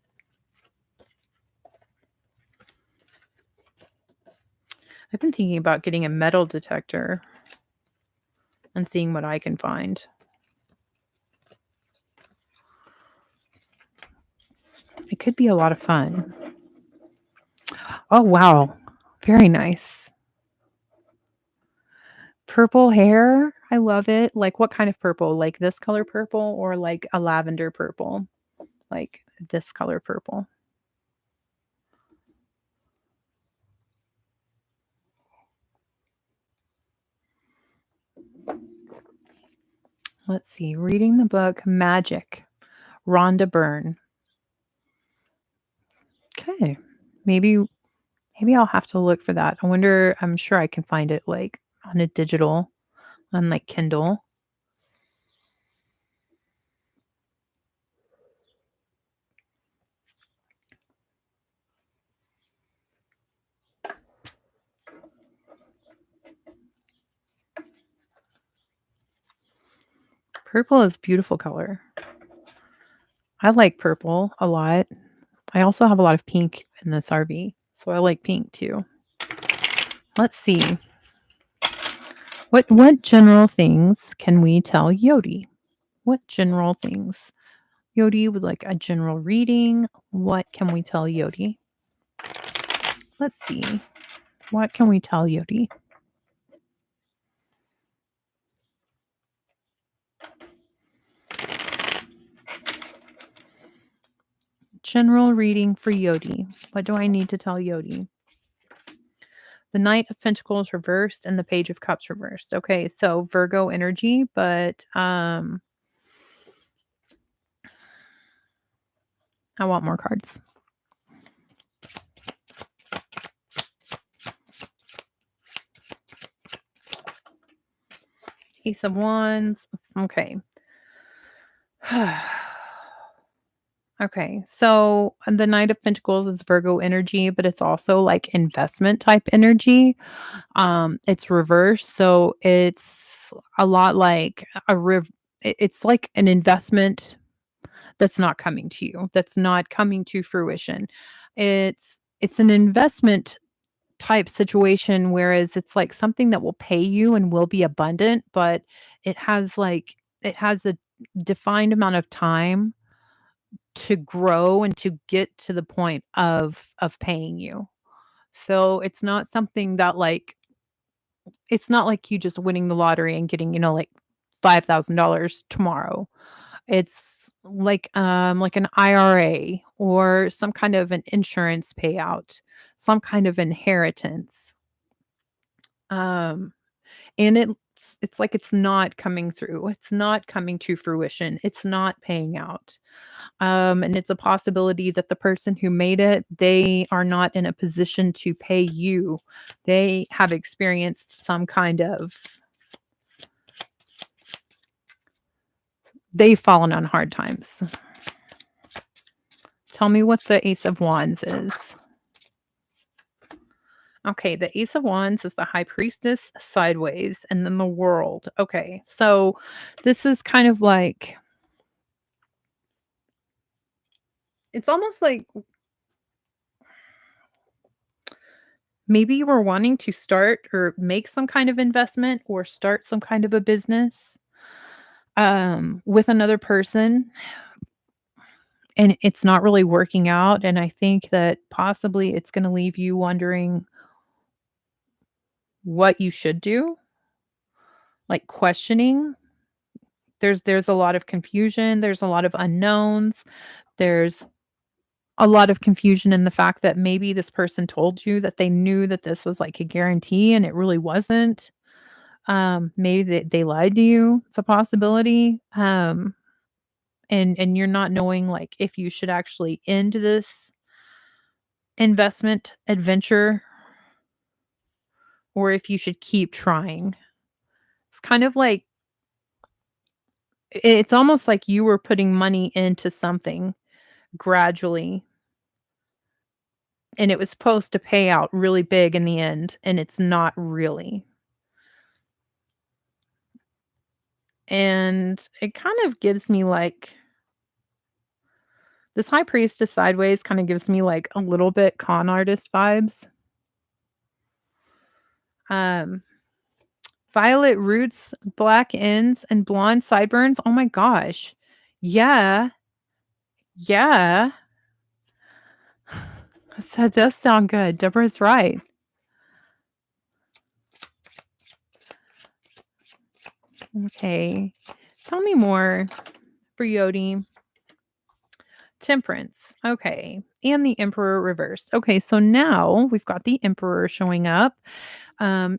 I've been thinking about getting a metal detector and seeing what I can find. It could be a lot of fun. Oh, wow. Very nice. Purple hair. I love it. Like, what kind of purple? Like this color purple or like a lavender purple? Like this color purple. Let's see. Reading the book Magic, Rhonda Byrne. Okay. Maybe I'll have to look for that. I'm sure I can find it like on a digital on like Kindle. Purple is a beautiful color. I like purple a lot. I also have a lot of pink in this RV, so I like pink too. Let's see. What general things can we tell Yodi? What general things? Yodi would like a general reading. What can we tell Yodi? Let's see. What can we tell Yodi? General reading for Yodi. What do I need to tell Yodi? The Knight of Pentacles reversed and the Page of Cups reversed. Okay, so Virgo energy, but I want more cards. Ace of Wands. Okay. Okay, so the Knight of Pentacles is Virgo energy, but it's also like investment type energy. It's reversed, so it's a lot like it's like an investment that's not coming to you, that's not coming to fruition. It's an investment type situation, whereas it's like something that will pay you and will be abundant, but it has a defined amount of time to grow and to get to the point of paying you. So it's not something that like it's not like you just winning the lottery and getting, like $5,000 tomorrow. It's like an IRA or some kind of an insurance payout, some kind of inheritance. Um and it's like it's not coming through. It's not coming to fruition. It's not paying out. And it's a possibility that the person who made it, they are not in a position to pay you. They have experienced some kind of they've fallen on hard times. Tell me what the Ace of Wands is. Okay, the Ace of Wands is the High Priestess sideways and then the World. Okay, so this is kind of like it's almost like maybe you were wanting to start or make some kind of investment or start some kind of a business with another person and it's not really working out. And I think that possibly it's going to leave you wondering what you should do, like questioning. There's a lot of confusion. There's a lot of unknowns. There's a lot of confusion in the fact that maybe this person told you that they knew that this was like a guarantee and it really wasn't. Maybe they lied to you. It's a possibility. And you're not knowing like if you should actually end this investment adventure or if you should keep trying. It's kind of like it's almost like you were putting money into something gradually and it was supposed to pay out really big in the end and it's not really. And it kind of gives me like this high priestess sideways kind of gives me like a little bit con artist vibes. Um, violet roots, black ends, and blonde sideburns. Oh my gosh. Yeah. Yeah. That does sound good. Deborah's right. Okay. Tell me more for Yodi. Temperance. Okay. And the Emperor reversed. Okay, so now we've got the Emperor showing up.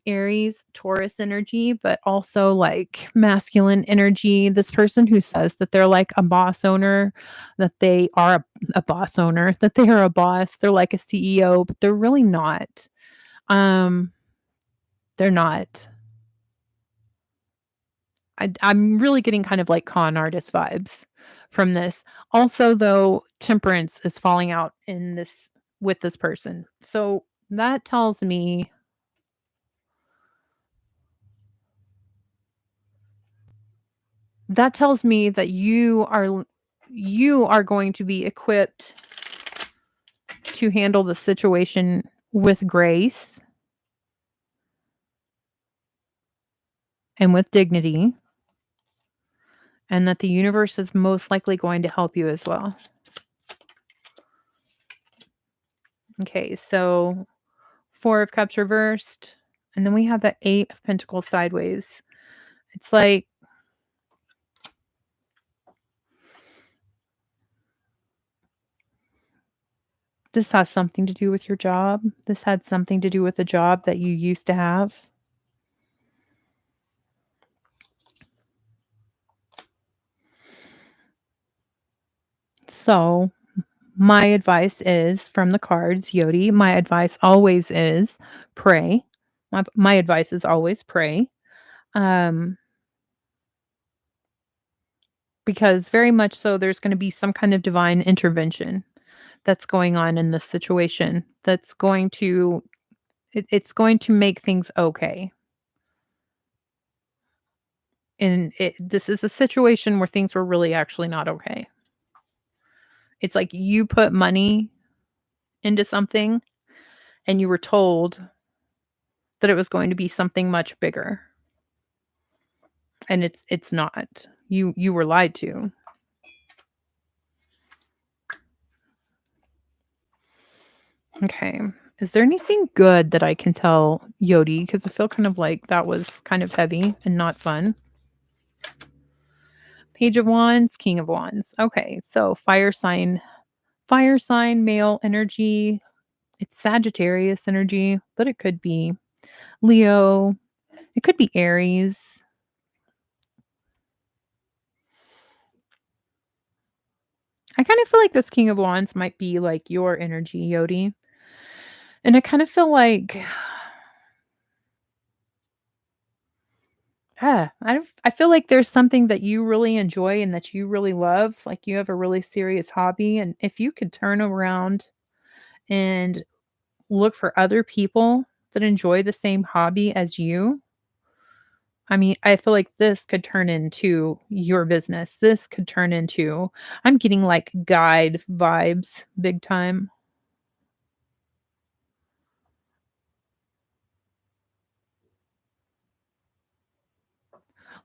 Aries, Taurus energy, but also like masculine energy. This person who says that they're like a boss owner, that they are a boss owner, that they are a boss, they're like a CEO, but they're really not. Um, they're not. I'm really getting kind of like con artist vibes from this. Also, though, temperance is falling out in this with this person. So that tells me that you are going to be equipped to handle the situation with grace and with dignity, and that the universe is most likely going to help you as well. Okay, so 4 of Cups reversed, and then we have the 8 of Pentacles sideways. It's like this has something to do with your job. This had something to do with the job that you used to have. So, my advice is from the cards, Yodi, my advice always is pray. My advice is always pray. Um, because very much so there's going to be some kind of divine intervention that's going on in this situation that's going to it's going to make things okay. And this is a situation where things were really actually not okay. It's like you put money into something and you were told that it was going to be something much bigger, and it's not. You were lied to. Okay. Is there anything good that I can tell Yodi? Because I feel kind of like that was kind of heavy and not fun. Page of Wands, King of Wands. Okay, so fire sign, male energy. It's Sagittarius energy, but it could be Leo. It could be Aries. I kind of feel like this King of Wands might be like your energy, Yodi. And I kind of feel like, I feel like there's something that you really enjoy and that you really love. Like you have a really serious hobby. And if you could turn around and look for other people that enjoy the same hobby as you, I mean, I feel like this could turn into your business. This could turn into, I'm getting like guide vibes big time.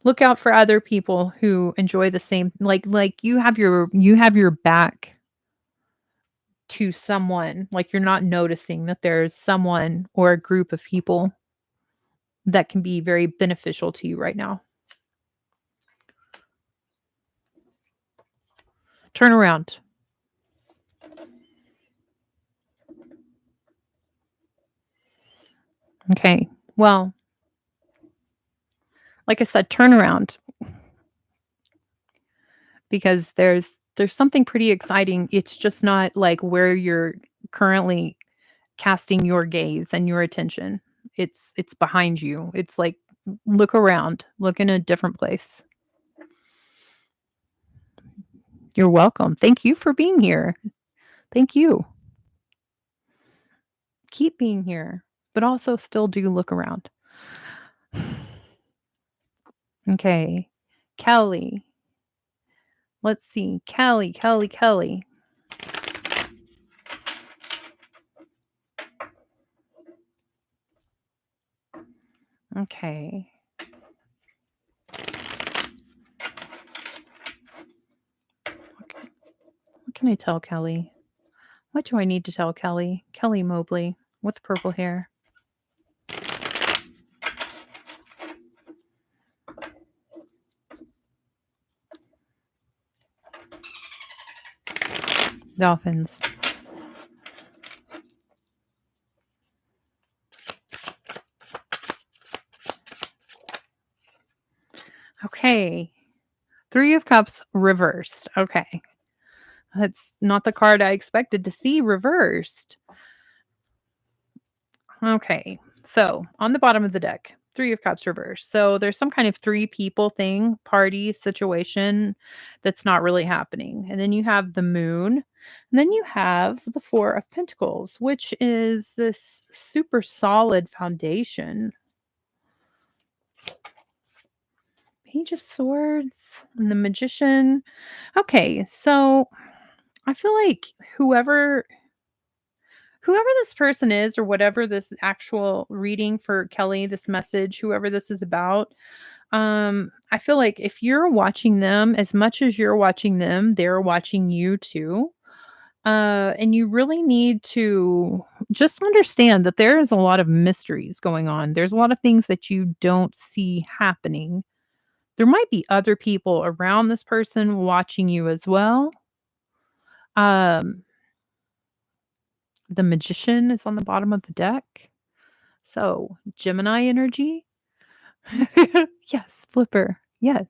Look out for other people who enjoy the same, like you have your back to someone, like you're not noticing that there's someone or a group of people that can be very beneficial to you right now. Turn around. Okay. Well, like I said, turn around because there's something pretty exciting. It's just not like where you're currently casting your gaze and your attention. It's behind you. It's like look around, look in a different place. You're welcome. Thank you for being here. Thank you. Keep being here, but also still do look around. Okay. Kelly. Let's see. Kelly, Kelly, Kelly. Okay. What can I tell Kelly? What do I need to tell Kelly? Kelly Mobley with the purple hair. Dolphins. Okay. Three of Cups reversed. Okay. That's not the card I expected to see reversed. Okay. So on the bottom of the deck, Three of Cups reversed. So there's some kind of three people thing, party situation that's not really happening. And then you have the moon. And then you have the Four of Pentacles, which is this super solid foundation. Page of Swords and the Magician. Okay. So I feel like whoever this person is or whatever this actual reading for Kelly, this message, whoever this is about, I feel like if you're watching them as much as you're watching them, they're watching you too. And you really need to just understand that there is a lot of mysteries going on. There's a lot of things that you don't see happening. There might be other people around this person watching you as well. Um, the Magician is on the bottom of the deck. So, Gemini energy? Yes, flipper. Yes.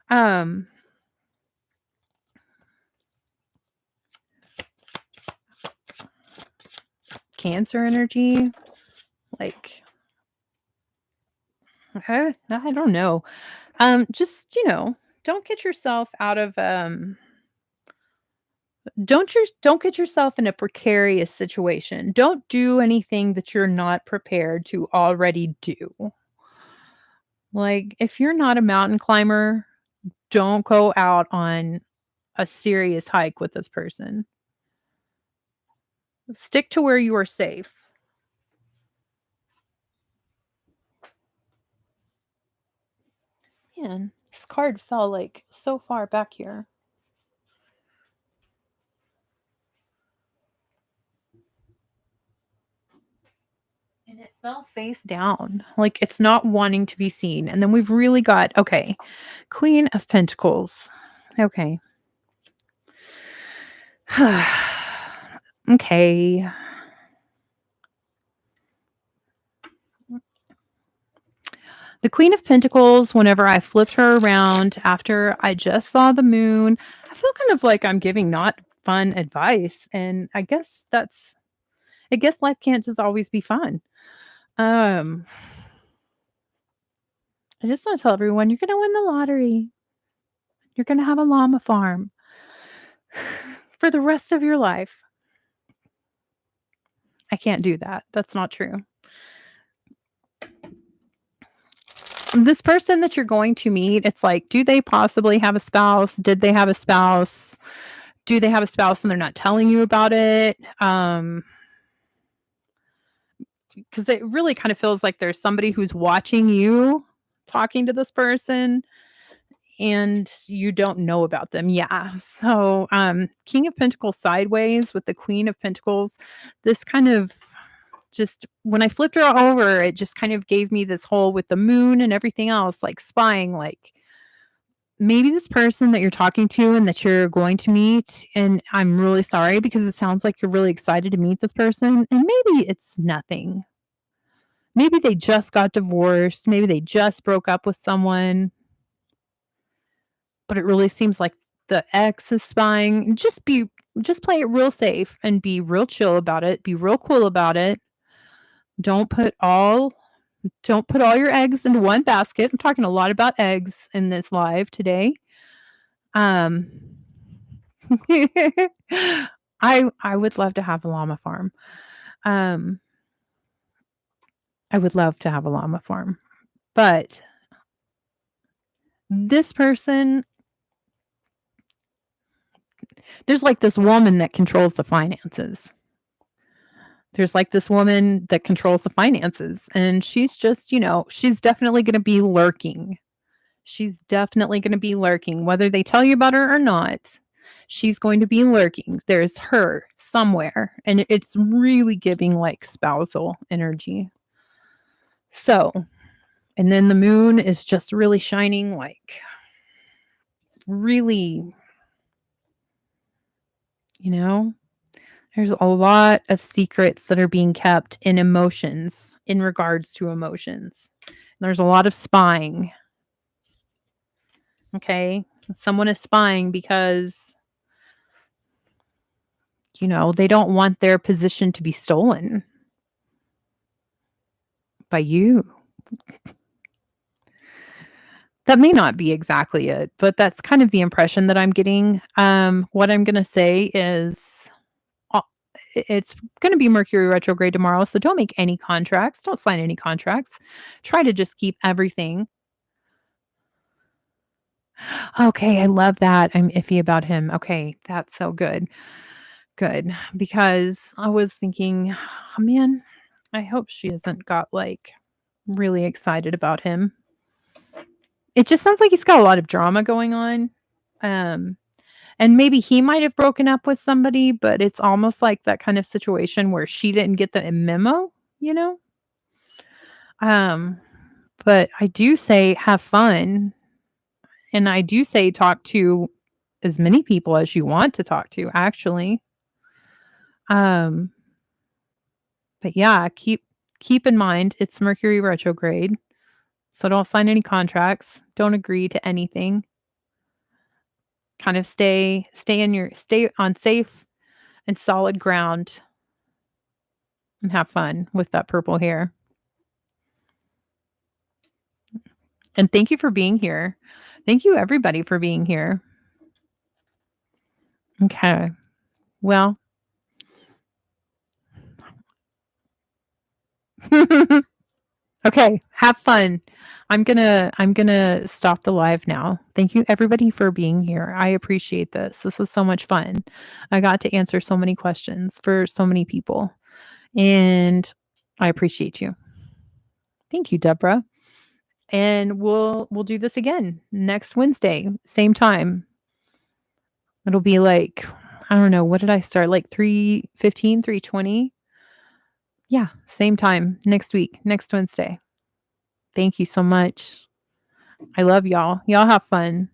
Um, Cancer energy? Like, I don't know. Just, don't get yourself out of don't get yourself in a precarious situation. Don't do anything that you're not prepared to already do. Like, if you're not a mountain climber, don't go out on a serious hike with this person. Stick to where you are safe. Man, this card fell like so far back here. And it fell face down. Like it's not wanting to be seen. And then we've really got, okay, Queen of Pentacles. Okay. Okay. The Queen of Pentacles, whenever I flipped her around after I just saw the moon, I feel kind of like I'm giving not fun advice. And I guess life can't just always be fun. Um, I just want to tell everyone you're going to win the lottery. You're going to have a llama farm for the rest of your life. I can't do that. That's not true. This person that you're going to meet, it's like, do they possibly have a spouse? Did they have a spouse? Do they have a spouse and they're not telling you about it? Because it really kind of feels like there's somebody who's watching you talking to this person and you don't know about them. Yeah. So, King of Pentacles sideways with the Queen of Pentacles, this kind of just when I flipped her over, it just kind of gave me this whole with the moon and everything else, like spying, like maybe this person that you're talking to and that you're going to meet. And I'm really sorry because it sounds like you're really excited to meet this person. And maybe it's nothing. Maybe they just got divorced. Maybe they just broke up with someone. But it really seems like the ex is spying. Just play it real safe and be real chill about it. Be real cool about it. Don't put all don't put all your eggs into one basket. I'm talking a lot about eggs in this live today. Um I would love to have a llama farm. Um I would love to have a llama farm. But this person there's like this woman that controls the finances. There's, like, this woman that controls the finances, and she's just, she's definitely gonna be lurking. She's definitely gonna be lurking, whether they tell you about her or not, she's going to be lurking. There's her somewhere, and it's really giving, like, spousal energy. So, and then the moon is just really shining, like, really, you know? There's a lot of secrets that are being kept in emotions, in regards to emotions. There's a lot of spying, okay? Someone is spying because, they don't want their position to be stolen by you. That may not be exactly it, but that's kind of the impression that I'm getting. What I'm gonna say is, uh, it's gonna be Mercury retrograde tomorrow, so don't make any contracts, don't sign any contracts. Try to just keep everything. Okay, I love that. I'm iffy about him. Okay, that's so good. Good, because I was thinking, "Oh, man, I hope she hasn't got, like, really excited about him." It just sounds like he's got a lot of drama going on, um, and maybe he might have broken up with somebody, but it's almost like that kind of situation where she didn't get the memo, you know? Um, but I do say have fun, and I do say talk to as many people as you want to talk to, actually. Um, but yeah, keep in mind it's Mercury retrograde, so don't sign any contracts, don't agree to anything. Kind of stay on safe and solid ground and have fun with that purple hair. And thank you for being here. Thank you everybody for being here. Okay. Well, okay, have fun. I'm gonna stop the live now. Thank you everybody for being here. I appreciate this. This was so much fun. I got to answer so many questions for so many people, and I appreciate you. Thank you, Deborah. And we'll do this again next Wednesday, same time. It'll be like, I don't know, what did I start? Like 3:15, 3:20? Yeah, same time next week, next Wednesday. Thank you so much. I love y'all. Y'all have fun.